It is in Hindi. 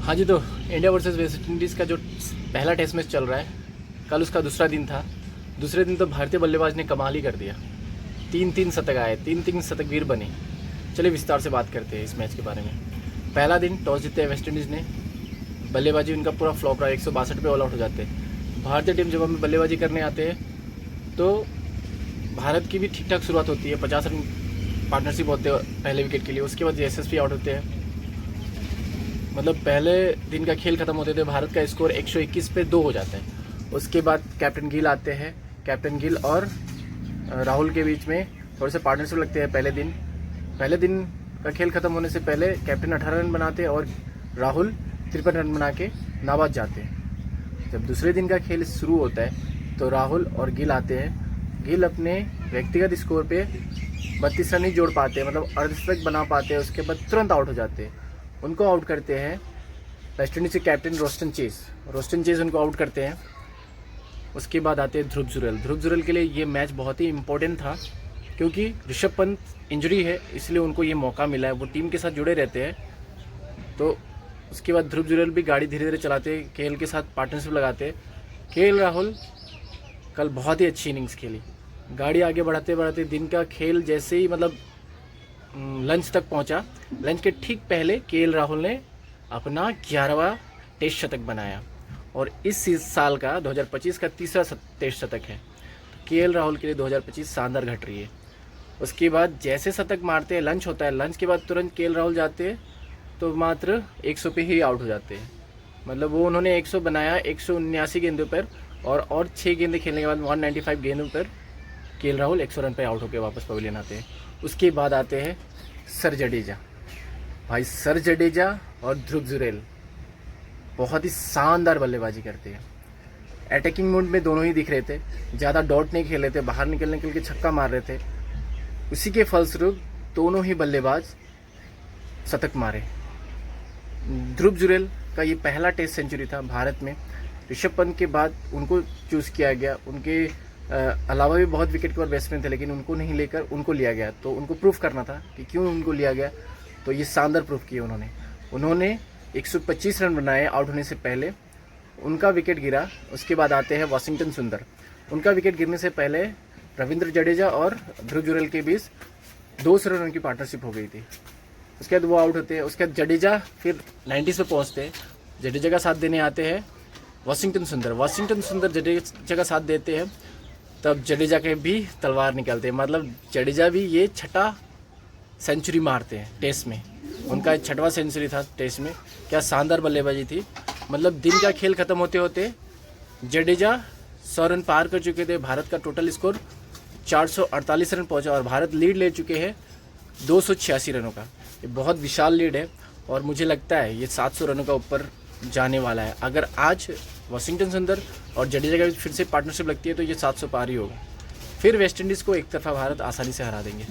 हाँ जी, तो इंडिया वर्सेस वेस्ट इंडीज़ का जो पहला टेस्ट मैच चल रहा है, कल उसका दूसरा दिन था। दूसरे दिन तो भारतीय बल्लेबाज ने कमाल ही कर दिया। तीन तीन शतक आए, तीन तीन शतकवीर बने। चलिए विस्तार से बात करते हैं इस मैच के बारे में। पहला दिन टॉस जीते वेस्ट इंडीज़ ने, बल्लेबाजी उनका पूरा फ्लॉप रहा, 162 पे ऑल आउट हो जाते हैं। भारतीय टीम जब हमें बल्लेबाजी करने आते हैं तो भारत की भी ठीक ठाक शुरुआत होती है, 50 रन पार्टनरशिप होते हैं पहले विकेट के लिए। उसके बाद यशस्वी आउट होते हैं। मतलब पहले दिन का खेल खत्म होते थे, भारत का स्कोर 121 पे 2 हो जाता है। उसके बाद कैप्टन गिल आते हैं। कैप्टन गिल और राहुल के बीच में थोड़े से पार्टनरशिप लगते हैं। पहले दिन का खेल खत्म होने से पहले कैप्टन 18 रन बनाते हैं और राहुल 53 रन बना के नाबाद जाते हैं। जब दूसरे दिन का खेल शुरू होता है तो राहुल और गिल आते हैं। गिल अपने व्यक्तिगत स्कोर पे 32 रन ही जोड़ पाते हैं, मतलब अर्धशतक बना पाते हैं। उसके बाद तुरंत आउट हो जाते हैं। उनको आउट करते हैं वेस्ट इंडीज के कैप्टन रोस्टन चेज उनको आउट करते हैं। उसके बाद आते हैं ध्रुव जुरैल के लिए ये मैच बहुत ही इंपॉर्टेंट था, क्योंकि ऋषभ पंत इंजरी है, इसलिए उनको ये मौका मिला है। वो टीम के साथ जुड़े रहते हैं। तो उसके बाद ध्रुव जुरैल भी गाड़ी धीरे धीरे चलाते हैं, केएल के साथ पार्टनरशिप लगाते हैं। केएल राहुल कल बहुत ही अच्छी इनिंग्स खेली। गाड़ी आगे बढ़ाते बढ़ाते दिन का खेल जैसे ही मतलब लंच तक पहुंचा, लंच के ठीक पहले केएल राहुल ने अपना 11वां टेस्ट शतक बनाया और इस साल का 2025 का तीसरा टेस्ट शतक है। केएल राहुल के लिए 2025 शानदार घट रही है। उसके बाद जैसे शतक मारते हैं, लंच होता है, लंच के बाद तुरंत केएल राहुल जाते हैं तो मात्र 100 पे ही आउट हो जाते हैं। मतलब वो उन्होंने 100 बनाया 179 गेंदों पर, और 6 गेंदें खेलने के बाद 195 गेंदों पर केएल राहुल 100 रन पर आउट होकर वापस पवेलियन आते हैं। उसके बाद आते हैं सर जडेजा। भाई सर जडेजा और ध्रुव जुरैल बहुत ही शानदार बल्लेबाजी करते हैं। अटैकिंग मोड में दोनों ही दिख रहे थे, ज़्यादा डॉट नहीं खेल रहे थे, बाहर निकलने के लिए छक्का मार रहे थे। उसी के फलस्वरूप दोनों ही बल्लेबाज शतक मारे। ध्रुव जुरैल का ये पहला टेस्ट सेंचुरी था भारत में। ऋषभ पंत के बाद उनको चूज़ किया गया। उनके अलावा भी बहुत विकेट कीपर बैट्समैन थे, लेकिन उनको नहीं लेकर उनको लिया गया। तो उनको प्रूफ करना था कि क्यों उनको लिया गया, तो ये शानदार प्रूफ किया उन्होंने 125 रन बनाए आउट होने से पहले। उनका विकेट गिरा। उसके बाद आते हैं वाशिंगटन सुंदर। उनका विकेट गिरने से पहले रविंद्र जडेजा और ध्रुव जुरैल के बीच 200 रन की पार्टनरशिप हो गई थी। उसके बाद वो आउट होते हैं। उसके बाद जडेजा फिर 90 पे पहुँचते हैं। जडेजा का साथ देने आते हैं वाशिंगटन सुंदर जडेजा का साथ देते हैं। तब जडेजा के भी तलवार निकलते हैं, मतलब जडेजा भी ये 6ठा सेंचुरी मारते हैं टेस्ट में। उनका 6वां सेंचुरी था टेस्ट में। क्या शानदार बल्लेबाजी थी। मतलब दिन का खेल खत्म होते होते जडेजा 100 रन पार कर चुके थे। भारत का टोटल स्कोर 448 रन पहुंचा और भारत लीड ले चुके हैं 286 रनों का। ये बहुत विशाल लीड है और मुझे लगता है ये 700 रनों का ऊपर जाने वाला है। अगर आज वाशिंगटन सुंदर और जडेजा के फिर से पार्टनरशिप लगती है तो ये 700 पार ही होगा। फिर वेस्ट इंडीज़ को एक तरफा भारत आसानी से हरा देंगे।